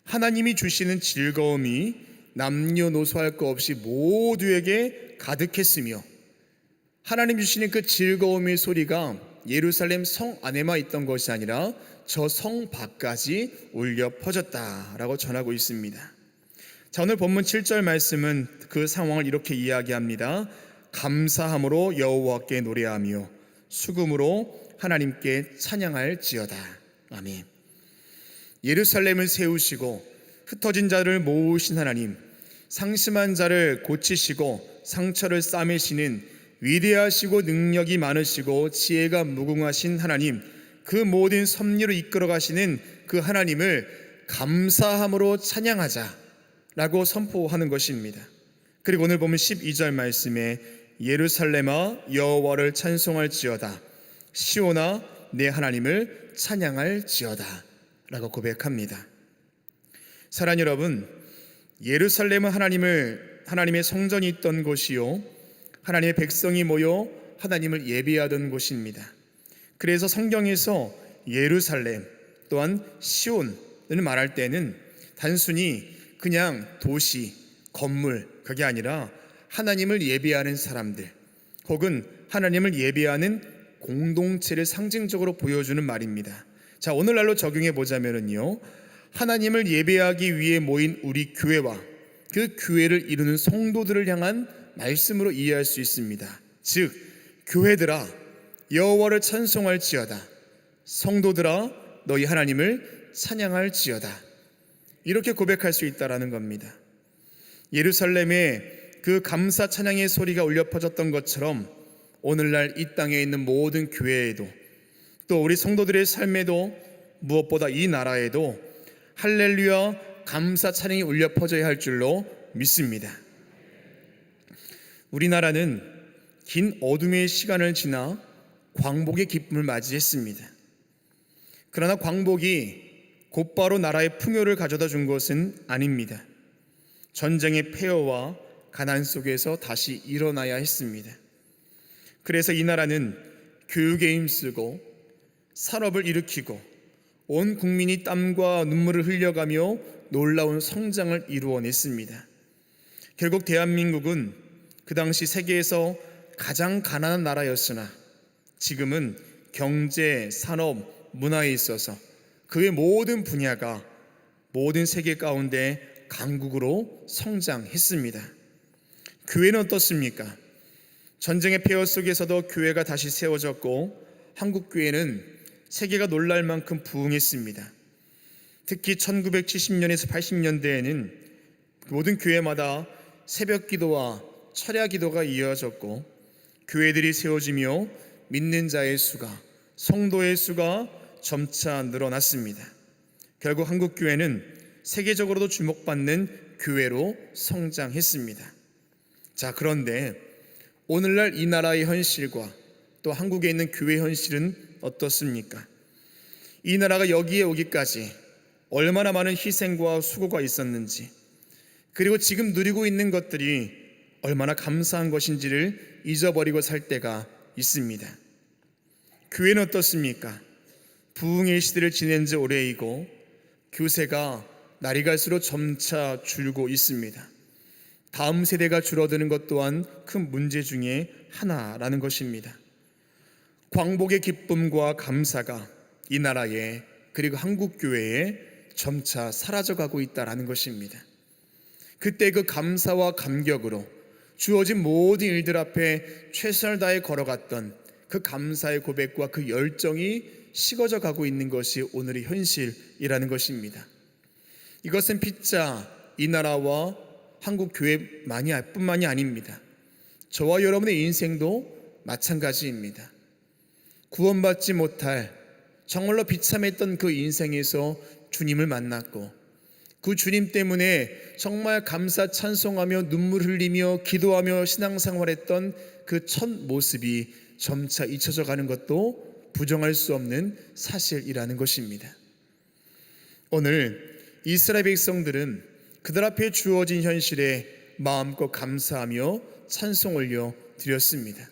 하나님이 주시는 즐거움이 남녀노소할 것 없이 모두에게 가득했으며, 하나님 주시는 그 즐거움의 소리가 예루살렘 성 안에만 있던 것이 아니라 저 성 밖까지 울려 퍼졌다라고 전하고 있습니다. 자, 오늘 본문 7절 말씀은 그 상황을 이렇게 이야기합니다. 감사함으로 여호와께 노래하며 수금으로 하나님께 찬양할지어다. 아멘. 예루살렘을 세우시고 흩어진 자를 모으신 하나님, 상심한 자를 고치시고 상처를 싸매시는 위대하시고 능력이 많으시고 지혜가 무궁하신 하나님, 그 모든 섭리로 이끌어 가시는 그 하나님을 감사함으로 찬양하자라고 선포하는 것입니다. 그리고 오늘 보면 12절 말씀에 예루살렘아 여호와를 찬송할지어다, 시온아 내 하나님을 찬양할지어다 라고 고백합니다. 사랑하는 여러분, 예루살렘은 하나님의 성전이 있던 곳이요, 하나님의 백성이 모여 하나님을 예배하던 곳입니다. 그래서 성경에서 예루살렘 또한 시온을 말할 때는 단순히 그냥 도시, 건물, 그게 아니라 하나님을 예배하는 사람들 혹은 하나님을 예배하는 공동체를 상징적으로 보여주는 말입니다. 자, 오늘날로 적용해 보자면요, 하나님을 예배하기 위해 모인 우리 교회와 그 교회를 이루는 성도들을 향한 말씀으로 이해할 수 있습니다. 즉, 교회들아 여호와를 찬송할지어다, 성도들아 너희 하나님을 찬양할지어다, 이렇게 고백할 수 있다라는 겁니다. 예루살렘에 그 감사 찬양의 소리가 울려 퍼졌던 것처럼 오늘날 이 땅에 있는 모든 교회에도, 또 우리 성도들의 삶에도, 무엇보다 이 나라에도 할렐루야 감사 찬양이 울려 퍼져야 할 줄로 믿습니다. 우리나라는 긴 어둠의 시간을 지나 광복의 기쁨을 맞이했습니다. 그러나 광복이 곧바로 나라의 풍요를 가져다 준 것은 아닙니다. 전쟁의 폐허와 가난 속에서 다시 일어나야 했습니다. 그래서 이 나라는 교육에 힘쓰고 산업을 일으키고 온 국민이 땀과 눈물을 흘려가며 놀라운 성장을 이루어냈습니다. 결국 대한민국은 그 당시 세계에서 가장 가난한 나라였으나 지금은 경제, 산업, 문화에 있어서 그의 모든 분야가 모든 세계 가운데 강국으로 성장했습니다. 교회는 어떻습니까? 전쟁의 폐허 속에서도 교회가 다시 세워졌고 한국 교회는 세계가 놀랄 만큼 부흥했습니다. 특히 1970년에서 80년대에는 모든 교회마다 새벽 기도와 철야 기도가 이어졌고 교회들이 세워지며 믿는 자의 수가, 성도의 수가 점차 늘어났습니다. 결국 한국 교회는 세계적으로도 주목받는 교회로 성장했습니다. 자, 그런데 오늘날 이 나라의 현실과 또 한국에 있는 교회 현실은 어떻습니까? 이 나라가 여기에 오기까지 얼마나 많은 희생과 수고가 있었는지, 그리고 지금 누리고 있는 것들이 얼마나 감사한 것인지를 잊어버리고 살 때가 있습니다. 교회는 어떻습니까? 부흥의 시대를 지낸 지 오래이고 교세가 날이 갈수록 점차 줄고 있습니다. 다음 세대가 줄어드는 것 또한 큰 문제 중에 하나라는 것입니다. 광복의 기쁨과 감사가 이 나라에, 그리고 한국 교회에 점차 사라져가고 있다는 것입니다. 그때 그 감사와 감격으로 주어진 모든 일들 앞에 최선을 다해 걸어갔던 그 감사의 고백과 그 열정이 식어져 가고 있는 것이 오늘의 현실이라는 것입니다. 이것은 피차 이 나라와 한국 교회뿐만이 아닙니다. 저와 여러분의 인생도 마찬가지입니다. 구원받지 못할 정말로 비참했던 그 인생에서 주님을 만났고, 그 주님 때문에 정말 감사 찬송하며 눈물 흘리며 기도하며 신앙생활했던 그 첫 모습이 점차 잊혀져 가는 것도 부정할 수 없는 사실이라는 것입니다. 오늘 이스라엘 백성들은 그들 앞에 주어진 현실에 마음껏 감사하며 찬송 올려 드렸습니다.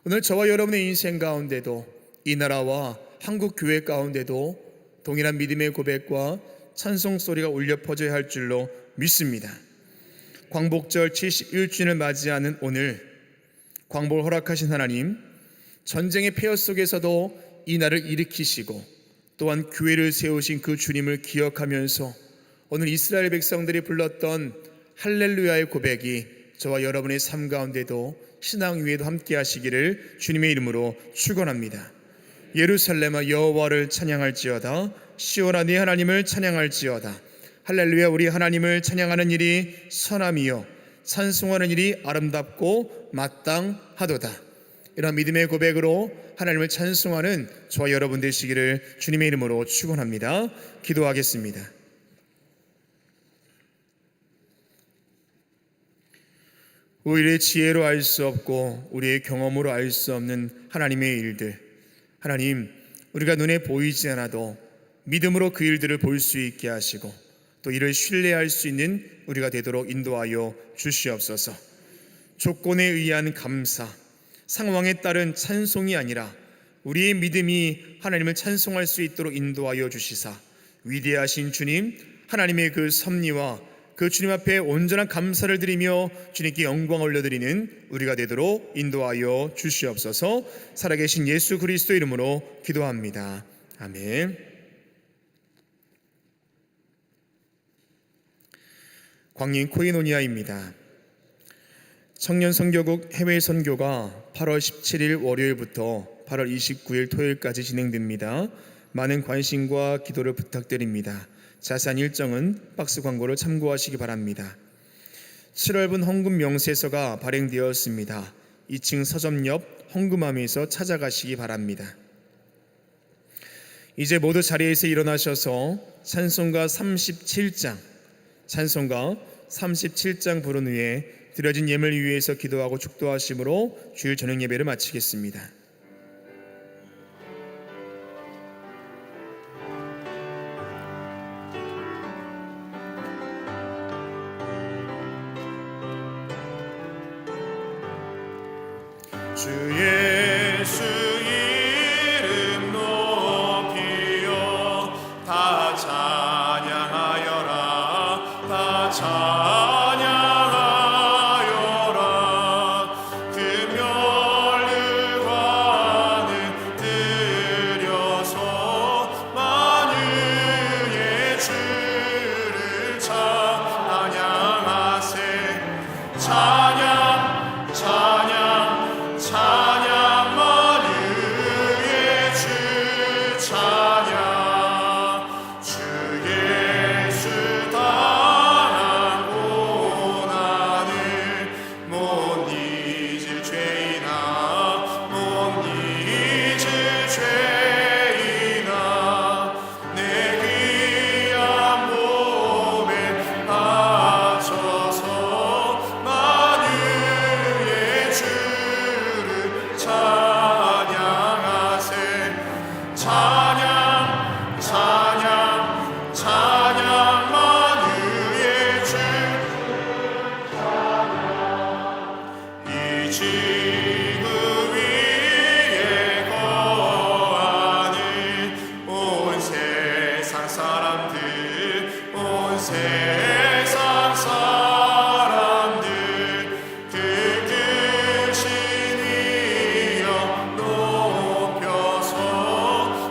오늘 저와 여러분의 인생 가운데도, 이 나라와 한국 교회 가운데도 동일한 믿음의 고백과 찬송 소리가 울려 퍼져야 할 줄로 믿습니다. 광복절 71주년을 맞이하는 오늘, 광복을 허락하신 하나님, 전쟁의 폐허 속에서도 이 나라를 일으키시고 또한 교회를 세우신 그 주님을 기억하면서 오늘 이스라엘 백성들이 불렀던 할렐루야의 고백이 저와 여러분의 삶 가운데도 신앙 위에도 함께 하시기를 주님의 이름으로 축원합니다. 예루살렘아 여호와를 찬양할지어다. 시온아 네 하나님을 찬양할지어다. 할렐루야, 우리 하나님을 찬양하는 일이 선함이요 찬송하는 일이 아름답고 마땅하도다. 이런 믿음의 고백으로 하나님을 찬송하는 저와 여러분 되시기를 주님의 이름으로 축원합니다. 기도하겠습니다. 우리의 지혜로 알 수 없고 우리의 경험으로 알 수 없는 하나님의 일들, 하나님, 우리가 눈에 보이지 않아도 믿음으로 그 일들을 볼 수 있게 하시고 또 이를 신뢰할 수 있는 우리가 되도록 인도하여 주시옵소서. 조건에 의한 감사, 상황에 따른 찬송이 아니라 우리의 믿음이 하나님을 찬송할 수 있도록 인도하여 주시사, 위대하신 주님, 하나님의 그 섭리와 그 주님 앞에 온전한 감사를 드리며 주님께 영광을 올려드리는 우리가 되도록 인도하여 주시옵소서. 살아계신 예수 그리스도 이름으로 기도합니다. 아멘. 광인 코이노니아입니다. 청년 선교국 해외 선교가 8월 17일 월요일부터 8월 29일 토요일까지 진행됩니다. 많은 관심과 기도를 부탁드립니다. 자세한 일정은 박스 광고를 참고하시기 바랍니다. 7월분 헌금 명세서가 발행되었습니다. 2층 서점 옆 헌금함에서 찾아가시기 바랍니다. 이제 모두 자리에서 일어나셔서 찬송가 37장 부른 후에 드려진 예물을 위해서 기도하고 축도하심으로 주일 저녁 예배를 마치겠습니다. 주 예수 이름 높이여 다 찬양하여라. 다 찬양하여라. 금멸류관을 들여서 만유의 주를 찬양하세. 찬양 찬양 찬양 만유의 주 찬양. 주 예수 당한 고난을 못 잊을 죄이나 못 잊을 죄이나 내 귀한 몸에 바쳐서 만유의 주를 찬양하세. 찬양 찬양 찬양 만유의 주. 이 지구 위에 거하는 온 세상 사람들, 온 세상 사람들 그 크신 위엄 높여서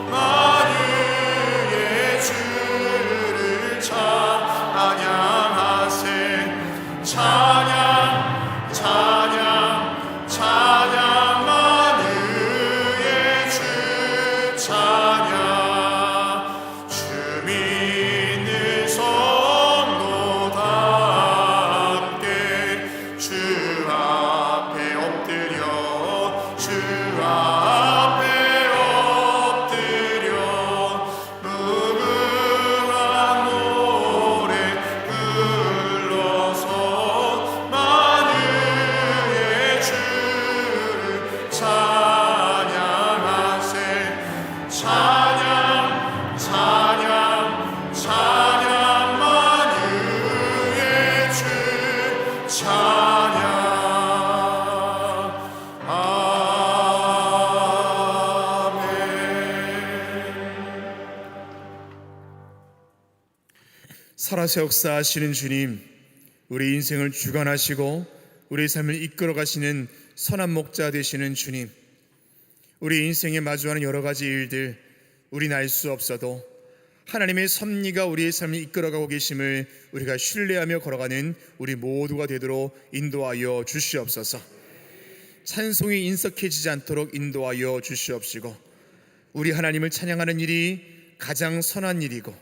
만유의 주를 찬양하세. 찬양 찬양 찬양 만유의 주 찬양. 주 믿는 성도 다 함께 주 앞에 엎드려 주 앞에 찬양. 살아서 역사하시는 주님, 우리 인생을 주관하시고 우리 삶을 이끌어 가시는 선한 목자 되시는 주님, 우리 인생에 마주하는 여러 가지 일들 우리는 알 수 없어도 하나님의 섭리가 우리의 삶을 이끌어가고 계심을 우리가 신뢰하며 걸어가는 우리 모두가 되도록 인도하여 주시옵소서. 찬송이 인석해지지 않도록 인도하여 주시옵시고, 우리 하나님을 찬양하는 일이 가장 선한 일이고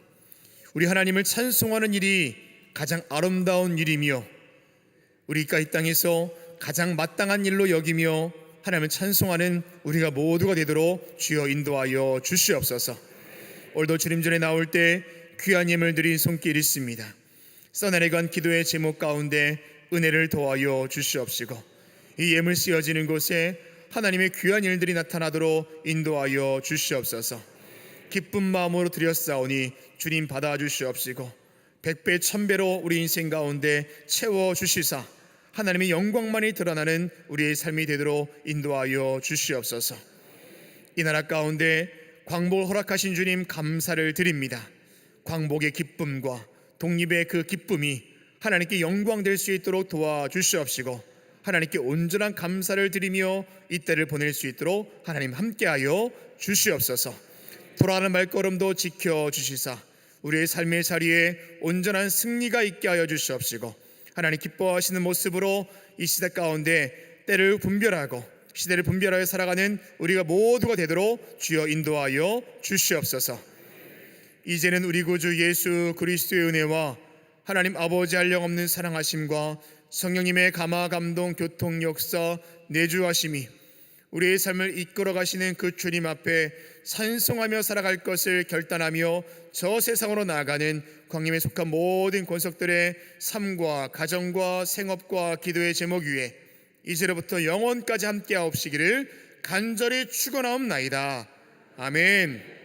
우리 하나님을 찬송하는 일이 가장 아름다운 일이며 우리가 이 땅에서 가장 마땅한 일로 여기며 하나님을 찬송하는 우리가 모두가 되도록 주여 인도하여 주시옵소서. 오늘도 주님 전에 나올 때 귀한 예물 드린 손길 있습니다. 써날에 관 기도의 제목 가운데 은혜를 더하여 주시옵시고, 이 예물 쓰여지는 곳에 하나님의 귀한 일들이 나타나도록 인도하여 주시옵소서. 기쁜 마음으로 드렸사오니 주님 받아주시옵시고, 백배 천배로 우리 인생 가운데 채워주시사 하나님의 영광만이 드러나는 우리의 삶이 되도록 인도하여 주시옵소서. 이 나라 가운데 광복을 허락하신 주님 감사를 드립니다. 광복의 기쁨과 독립의 그 기쁨이 하나님께 영광될 수 있도록 도와주시옵시고, 하나님께 온전한 감사를 드리며 이 때를 보낼 수 있도록 하나님 함께하여 주시옵소서. 돌아가는 발걸음도 지켜주시사 우리의 삶의 자리에 온전한 승리가 있게 하여 주시옵시고, 하나님 기뻐하시는 모습으로 이 시대 가운데 때를 분별하고 시대를 분별하여 살아가는 우리가 모두가 되도록 주여 인도하여 주시옵소서. 이제는 우리 구주 예수 그리스도의 은혜와 하나님 아버지 한량없는 사랑하심과 성령님의 감화 감동 교통 역사 내주하심이 우리의 삶을 이끌어 가시는 그 주님 앞에 찬송하며 살아갈 것을 결단하며 저 세상으로 나아가는 광림에 속한 모든 권속들의 삶과 가정과 생업과 기도의 제목 위에 이제로부터 영원까지 함께하옵시기를 간절히 축원하옵나이다. 아멘.